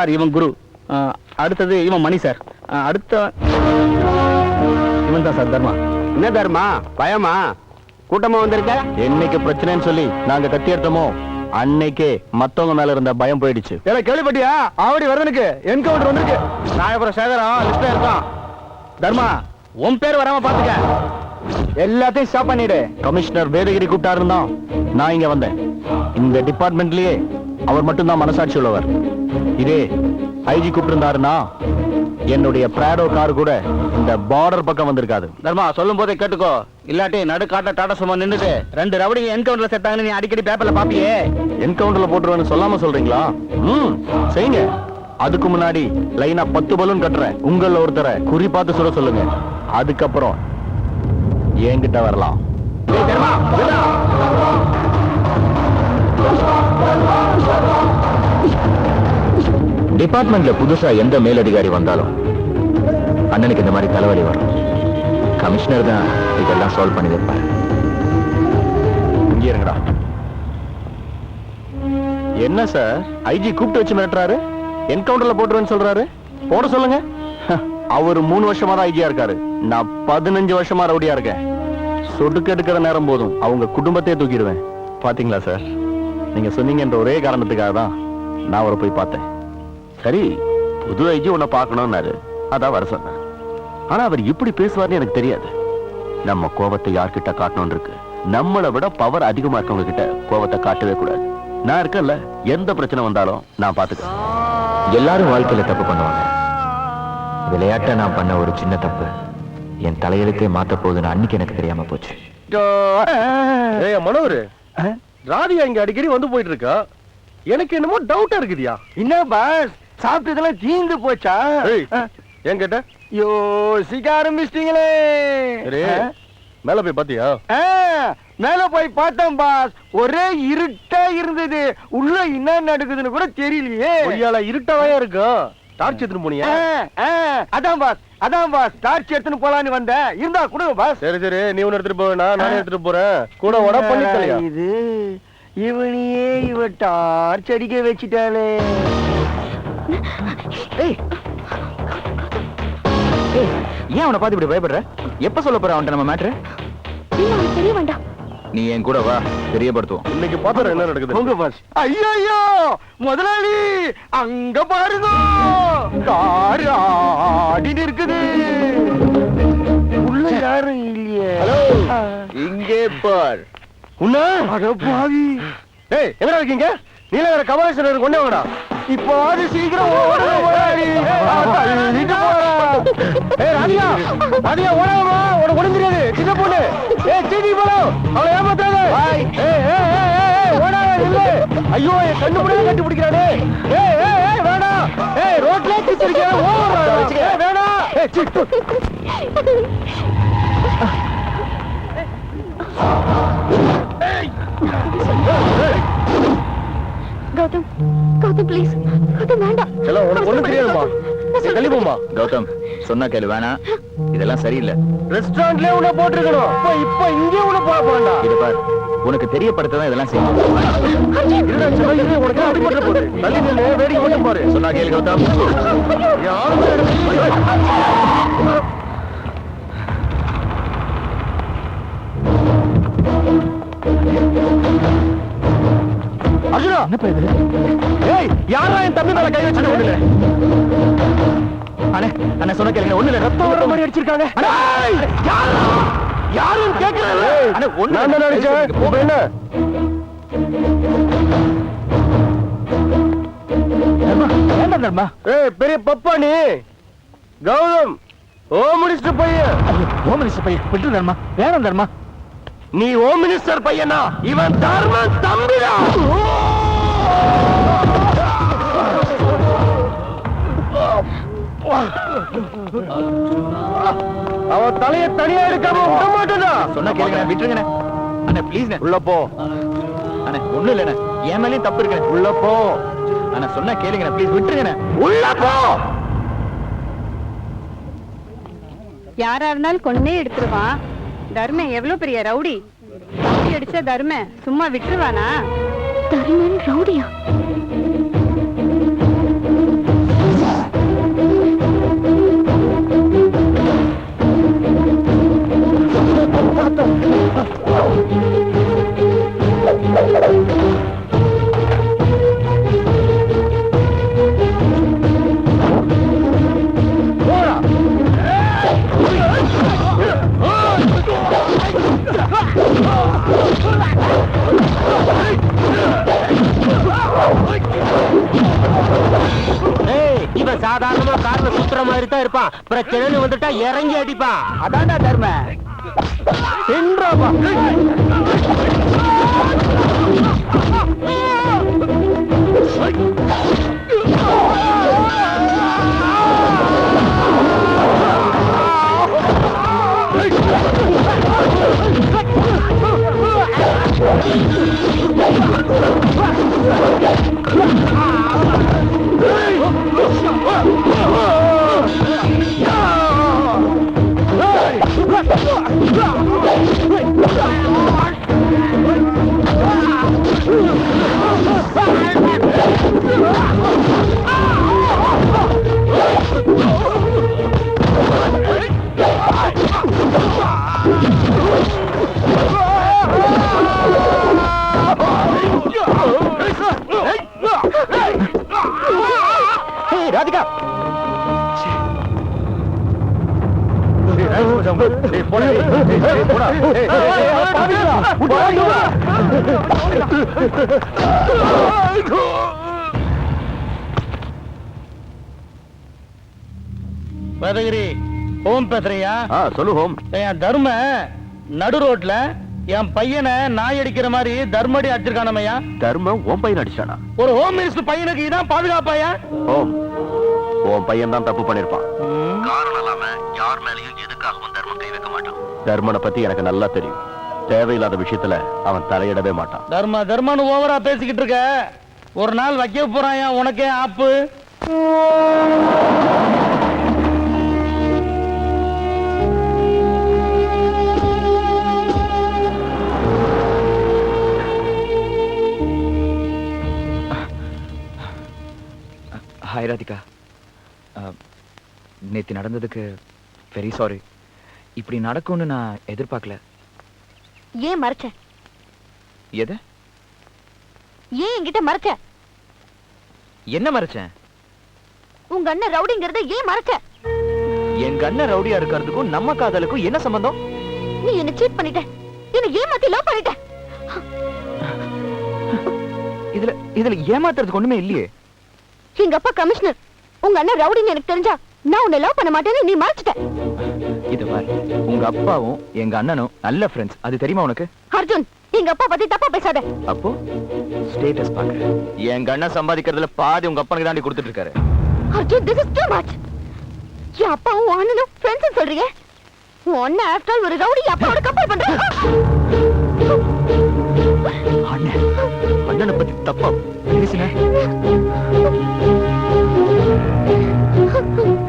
Sir இவன் குரு, அடுத்தது இவன் மணி சார், அடுத்த இவன் தான் சார் தர்மா. என்ன தர்மா, பயமா? கூட்டமா வந்திருக்க? என்னைக்கு பிரச்சனைன்னு சொல்லி நாங்க கத்தி எடுத்தோமோ அன்னைக்கே மத்தவங்க மேல இருந்த பயம் போயிடுச்சு. கேள்விப்பட்டியா? ஆவடி வரனுக்கு என்கவுண்டர் வந்திருக்கு. நாயபுரம் சேகரம் லிஸ்ட்ல இருக்கான். தர்மா, உன் பேர் வராம பாத்துக்க. எல்லாத்தையும் ஸ்டாப் பண்ணிடு. கமிஷனர் வேதகிரி கூப்பிட்டாருன்னா நான் இங்க வந்தேன். இந்த டிபார்ட்மெண்ட்லயே அவர் மட்டும்தான் மனசாட்சி உள்ளவர். இதே ஐஜி கூப்பிட்டிருந்தாருன்னா என்னுடைய பிராடோ கார் கூட இந்த பார்டர் பக்கம் வந்திருக்காது. தர்மா, சொல்லும் போதே கேட்டுக்கோ, இல்லாட்டி நடுக்காட்ட டாடா சும்மா நின்னுட்டு 2 ரவுடி என்கவுண்டர்ல செத்தாங்கன்னு நீ அடிக்கடி பேப்பர்ல பாப்பியே. என்கவுண்டர்ல போட்டுருவேன்னு சொல்லாம சொல்றீங்களா? செய்யுங்க. அதுக்கு முன்னாடி லைனா 10 பலூன் கட்டுறேன். உங்கள ஒருத்தரை குறி பார்த்து சுட சொல்லுங்க. அதுக்கப்புறம் என்கிட்ட வரலாம். டிபார்ட்மெண்ட்ல புதுசா எந்த மேலதிகாரி வந்தாலும் அண்ணனுக்கு இந்த மாதிரி தலைவலி வரும். கமிஷனர் தான் இதெல்லாம் சால்வ் பண்ணி வைப்பாரு. இங்கே இருங்கடா. என்ன சார் ஐஜி கூப்பிட்டு வச்சு மிரட்டுறாரு? என்கவுண்டர்ல போட்டுருவேன்னு சொல்றாரு. போட சொல்லுங்க. அவர் 3 வருஷமா தான் ஐஜியா இருக்காரு. நான் 15 வருஷமா ரவுடியா இருக்கேன். சொடுக்கு எடுக்கிற நேரம் போதும் அவங்க குடும்பத்தையே தூக்கிடுவேன். பாத்தீங்களா சார், நீங்க சொன்னீங்கன்ற ஒரே காரணத்துக்காக தான் நான் அவரை போய் பார்த்தேன். சரி, புது ஐஜி உன்னை பார்க்கணும்னாரு, அதான் வர சொன்னேன். ஆனா அவர் இப்படி பேசுவார்னு எனக்கு தெரியாது. நம்ம கோபத்தை யார்கிட்ட காட்டணும் இருக்கு. நம்மளை விட பவர் அதிகமா இருக்கவங்க கிட்ட கோபத்தை காட்டவே கூடாது. நான் இருக்கேன்ல, எந்த பிரச்சனை வந்தாலும் நான் பாத்துக்கிறேன். எல்லாரும் வாழ்க்கையில தப்பு பண்ணுவாங்க. விளையாட்ட நான் பண்ண ஒரு சின்ன தப்பு என் தலையெழுத்தே மாத்த போகுதுன்னு அன்னைக்கு எனக்கு தெரியாம போச்சு. மனோரு, ராதியா இங்க அடிக்கடி வந்து போயிட்டு இருக்கா. எனக்கு என்னமோ டவுட்டா இருக்குதியா. என்ன பாஸ், சாப்பிட்டதெல்லாம் தீந்து போச்சா? ஏன் கேட்ட? யோசிக்க ஆரம்பிச்சிட்டீங்களே. மேல போய் பாத்தியா? மேல போய் பார்த்தேன் பாஸ். ஒரே இருட்டா இருந்தது. உள்ள என்ன நடக்குதுன்னு கூட தெரியலையே. இருட்டாவே இருக்கும். டார்ச் எடுத்துன்னு போனியா? அதான் பாஸ் டார்ச் எடுத்துன்னு போலான்னு வந்தேன். இருந்தா கொடுங்க பாஸ். சரி சரி, நீ ஒன்னு எடுத்துட்டு போவேனா? நானே எடுத்துட்டு போறேன். கூட வட பண்ணிக்கலையா? இது இவனையே இவ டார்ச் அடிக்க வச்சிட்டாளே. ஏன் அவனை பார்த்து இப்படி பயப்படுற? எப்ப சொல்ல போற அவன்கிட்ட நம்ம மேட்ரு? தெரிய வேண்டாம். நீ என் கூட வா, தெரியப்படுத்துவோம். இன்னைக்கு பாத்துற என்ன நடக்குது. உங்க பாஸ். ஐயோ முதலாளி, அங்க பாருங்க, கார் ஆடிட்டு இருக்குது. உள்ள யாரும் இல்லையே. இங்கே பார். உன்ன அட பாவி. ஏய், எங்கடா இருக்கீங்க? நீல வேற கமலேஸ்வரர் கொண்டே வாங்கடா. இப்போ அது சீக்கிரம் ஓடுங்க முதலாளி. தள்ளிட்டு போறா. ஏய் ராதியா, ராதியா ஓடாமா, உனக்கு ஒண்ணும் தெரியாது. சின்ன பொண்ணு. ஏய் சீனி போடா, அவளை ஏமாத்தாத. ஏய் ஏய் ஏய் ஓடாத இல்ல. ஐயோ, என் கண்ணு முன்னாடி கட்டி பிடிக்கறானே. ஏய் ஏய் ஏய் வேணா. ஏய் ரோட்ல கிச்சிருக்கே ஓடுறா. ஏய் வேணா. ஏய் சிட்டு. கௌதம், கௌதம் ப்ளீஸ். கௌதம் வேண்டாம். எல்லாம் உனக்கு ஒண்ணும் தெரியாதுமா. கலிபோமா. கௌதம், சொன்னா கேளு. வேணா, இதெல்லாம் சரியில்லை. ரெஸ்டாரண்ட்லயே உன்னை போட்டுருக்கணும். இப்ப இங்கே உன்னை போட போறேன்டா. இது பார், உனக்கு தெரியப்படுத்ததான் இதெல்லாம் செய்யணும். உனக்கு அடிபட்டு போகுது. தள்ளி நின்று வேடிக்கை மட்டும் பாரு. சொன்னா கேளு கௌதம். அர்ஜுனா, என்ன பேரு? ஏய், யாரா என் தம்பி மேல கை வச்சுட்டு ஒண்ணு இல்ல. அண்ணே, அண்ணே சொன்ன கேளுங்க. ஒண்ணு இல்ல, ரத்தம் வர மாதிரி அடிச்சிருக்காங்க. யாரும் கேட்கல. அண்ணே, ஒண்ணு நான் தான் நினைச்சேன். என்ன தர்மா, தர்மா. ஏய், பெரிய பப்பா நீ. கௌதம், ஹோம் மினிஸ்டர் பையன். ஹோம் மினிஸ்டர் பையன் விட்டு தர்மா. வேணாம் தர்மா. நீ ஹோம் மினிஸ்டர் பையனா? இவன் தர்மன் தம்பிடா. அவன் தலையை தனியா எடுக்காம விட மாட்டேனா? சொன்னா கேளுங்க, விட்டுருங்க அண்ணே. ப்ளீஸ் உள்ள போ. அண்ணே, ஒண்ணும் இல்ல, என் மேலயும் தப்பு இருக்கு. உள்ள போ. அண்ணே சொன்னா கேளுங்க, ப்ளீஸ் விட்டுருங்க. உள்ள போ. யாரா இருந்தாலும் கொன்னே எடுத்துருவான். தர்ம எவ்வளவு பெரிய ரவுடி. தம்பி அடிச்ச தர்ம சும்மா விட்டுருவானா? தர்மன் ரவுடியா? கார்ல சுத்துற மாதிரி தான் இருப்பான். பிரச்சனைன்னு வந்துட்டா இறங்கி அடிப்பான். அதான்டா தர்ம ராதிகா வேதகிரி ஹோம் பேசுறியா? சொல்லு ஹோம். என் தர்ம நடு ரோட்ல என் பையனை நாய் அடிக்கிற மாதிரி தர்மடி அடிச்சிருக்கானமையா? தர்மம் உன் பையன் அடிச்சானா? ஒரு ஹோம் மினிஸ்டர் பையனுக்கு இதான் பாதுகாப்பாயா? ஹோம் உன் பையன் தான் தப்பு பண்ணிருப்பான். காரணம் இல்லாம யார் மேலயும் எதுக்காகவும் தர்மம் கை வைக்க மாட்டான். தர்மனை பத்தி எனக்கு நல்லா தெரியும். தேவையில்லாத விஷயத்துல அவன் தலையிடவே மாட்டான். தர்மன்னு ஓவரா பேசிக்கிட்டு இருக்க. ஒரு நாள் வைக்க போறாயா உனக்கே ஆப்பு. ஹாய் ராதிகா, நேற்று நடந்ததுக்கு வெரி சாரி. இப்படி நடக்கும்னு நான் எதிர்பார்க்கல. ஏன் மறைச்ச? எது? ஏன் என்கிட்ட மறைச்ச? என்ன மறைச்சேன்? உங்க அண்ணன் ரவுடிங்கிறத ஏன் மறைச்ச? எங்க அண்ணன் ரவுடியா இருக்கிறதுக்கும் நம்ம காதலுக்கும் என்ன சம்பந்தம்? நீ என்ன சீட் பண்ணிட்ட, என்ன ஏமாத்தி லவ் பண்ணிட்ட. இதுல ஏமாத்துறதுக்கு ஒண்ணுமே இல்லையே. எங்க அப்பா கமிஷனர், உங்க அண்ணன் ரவுடின்னு எனக்கு தெரிஞ்சா நான் உன்னை லவ் பண்ண மாட்டேன்னு நீ மறைச்சிட்ட. இது பாரு, உங்க அப்பாவும் எங்க அண்ணனும் நல்ல ஃப்ரெண்ட்ஸ், அது தெரியுமா உனக்கு? அர்ஜுன், எங்க அப்பா பத்தி தப்பா பேசாத. அப்போ ஸ்டேட்டஸ் பாக்குறேன். எங்க அண்ணன் சம்பாதிக்கிறதுல பாதி உங்க அப்பனுக்கு தாண்டி கொடுத்துட்டு இருக்காரு. Arjun, this is too much. என் அப்பாவும் உன் அண்ணனும் ஃப்ரெண்ட்ஸ் சொல்றீங்க. உன் அண்ணன் ஆஃப்டர் ஆல் ஒரு ரவுடி அப்பாவோட கம்பேர் பண்ற. அண்ணனை பத்தி தப்பா பேசின.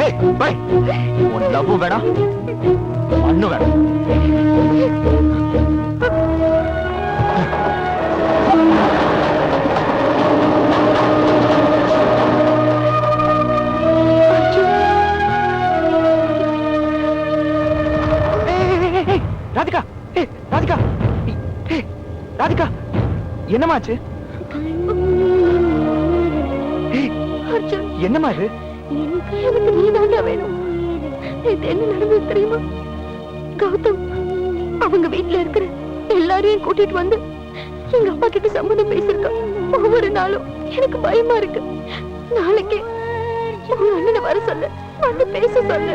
ஏய் பை, உன் லவ் வேணாம், அண்ணு வேணாம். ராதிகா, ராதிகா, ராதிகா, என்னமாச்சு? என்னமா இது? எனக்கு நீதாண்டா வேணும். இது என்ன நடந்தது தெரியுமா? கௌதம் அவங்க வீட்டுல இருக்கிற எல்லாரையும் கூட்டிட்டு வந்து எங்க அப்பா கிட்ட சம்மதம் பேசிருக்கா. ஒவ்வொரு நாளும் எனக்கு பயமா இருக்கு. நாளைக்கு உங்க அண்ணனை வர சொல்ல, வந்து பேச சொல்ல.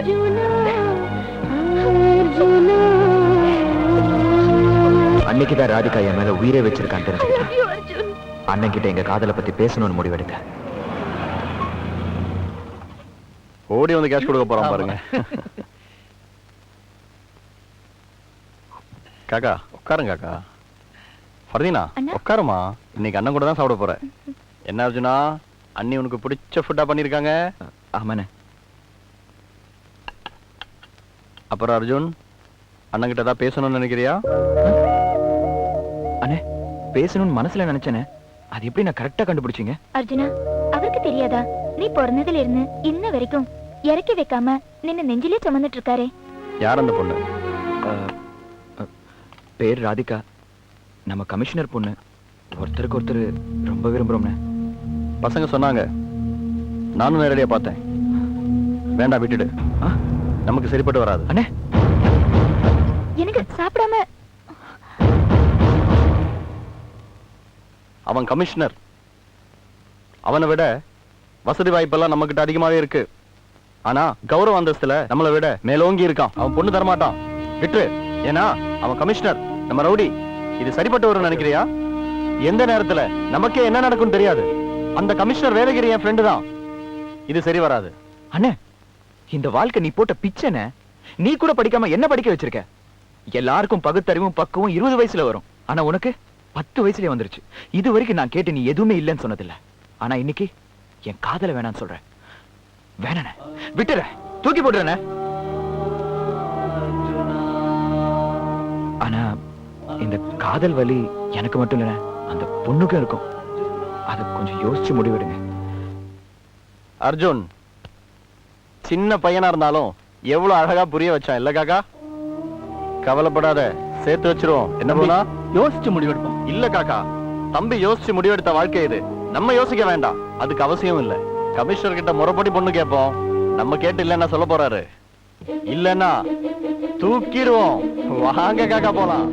அன்னைக்குதான் ராதிகா என் மேல உயிரை வச்சிருக்கான்னு தெரிஞ்சுக்கிட்டேன். அண்ணன் கிட்ட எங்க காதலை பத்தி பேசணும்னு முடிவெடுத்தேன். ஓடி வந்து கேஷ் கொடுக்க போறான் பாருங்க. காக்கா உட்காருங்க. காக்கா ஃபர்தீனா உட்காருமா. இன்னைக்கு அண்ணன் கூட தான் சாப்பிட போறேன். என்ன அர்ஜுனா, அண்ணி உனக்கு பிடிச்ச ஃபுட்டா பண்ணிருக்காங்க. ஆமாண்ணே. அப்புறம் அர்ஜுன், அண்ணன் கிட்ட தான் பேசணும்னு நினைக்கிறியா? அண்ணே, பேசணும்னு மனசுல நினைச்சேனே, அது எப்படி நான் கரெக்டா கண்டுபிடிச்சீங்க? அர்ஜுனா, அவருக்கு தெரியாதா நீ பிறந்ததுல இருந்து இன்ன வரைக்கும் இறக்கி வைக்காம நின்னு நெஞ்சிலே சுமந்துட்டு இருக்காரே? யார் அந்த பொண்ணு? பேர் ராதிகா. நம்ம கமிஷனர் பொண்ணு. ஒருத்தருக்கு ஒருத்தர் ரொம்ப விரும்புறோம்னே. பசங்க சொன்னாங்க, நானும் நேரடியா பார்த்தேன். வேண்டாம் விட்டுடு, நமக்கு சரிப்பட்டு வராது. அண்ணே, எனக்கு சாப்பிடாம. அவன் கமிஷனர். அவனை விட வசதி வாய்ப்பெல்லாம் நம்ம கிட்ட அதிகமாவே இருக்கு. ஆனா கௌரவ அந்தஸ்துல நம்மளை விட மேலோங்கி இருக்கான். அவன் பொண்ணு தரமாட்டான். விட்டுரு. ஏன்னா அவன் கமிஷனர், நம்ம ரவுடி. இது சரிப்பட்டு வரும்னு நினைக்கிறியா? எந்த நேரத்துல நமக்கே என்ன நடக்கும் தெரியாது. அந்த கமிஷனர் வேலைகிரி என் ஃப்ரெண்டு தான். இது சரி வராது. அண்ணே, இந்த வாழ்க்கை நீ போட்ட பிச்சைன. நீ கூட படிக்காம என்ன படிக்க வச்சிருக்க? எல்லாருக்கும் பகுத்தறிவும் பக்குவம் 20 வயசுல வரும். ஆனா உனக்கு 10 வயசுலயே வந்துருச்சு. இது வரைக்கும் நான் கேட்டு நீ எதுவுமே இல்லைன்னு சொன்னதில்ல. ஆனா இன்னைக்கு என் காதல வேணான்னு சொல்றேன். வேணானே, விட்டுற, தூக்கி போட்டுறேனே. ஆனா இந்த காதல் வலி எனக்கு மட்டும் இல்ல, அந்த பொண்ணுக்கும் இருக்கும். அதை கொஞ்சம் யோசிச்சு முடிவெடுங்க. அர்ஜுன் சின்ன பையனா இருந்தாலும் எவ்வளவு அழகா புரிய வச்சான் இல்ல காக்கா? கவலைப்படாத, சேர்த்து வச்சிருவோம். என்ன போனா யோசிச்சு முடிவெடுப்போம். இல்ல காக்கா, தம்பி யோசிச்சு முடிவெடுத்த வாழ்க்கை இது. நம்ம யோசிக்க வேண்டாம், அதுக்கு அவசியம் இல்ல. கமிஷனர் கிட்ட முறைப்படி பொண்ணு கேட்போம். நம்ம கேட்டு இல்லன்னா சொல்ல போறாரு. இல்லன்னா தூக்கிடுவோம். வாங்க காக்கா போலாம்.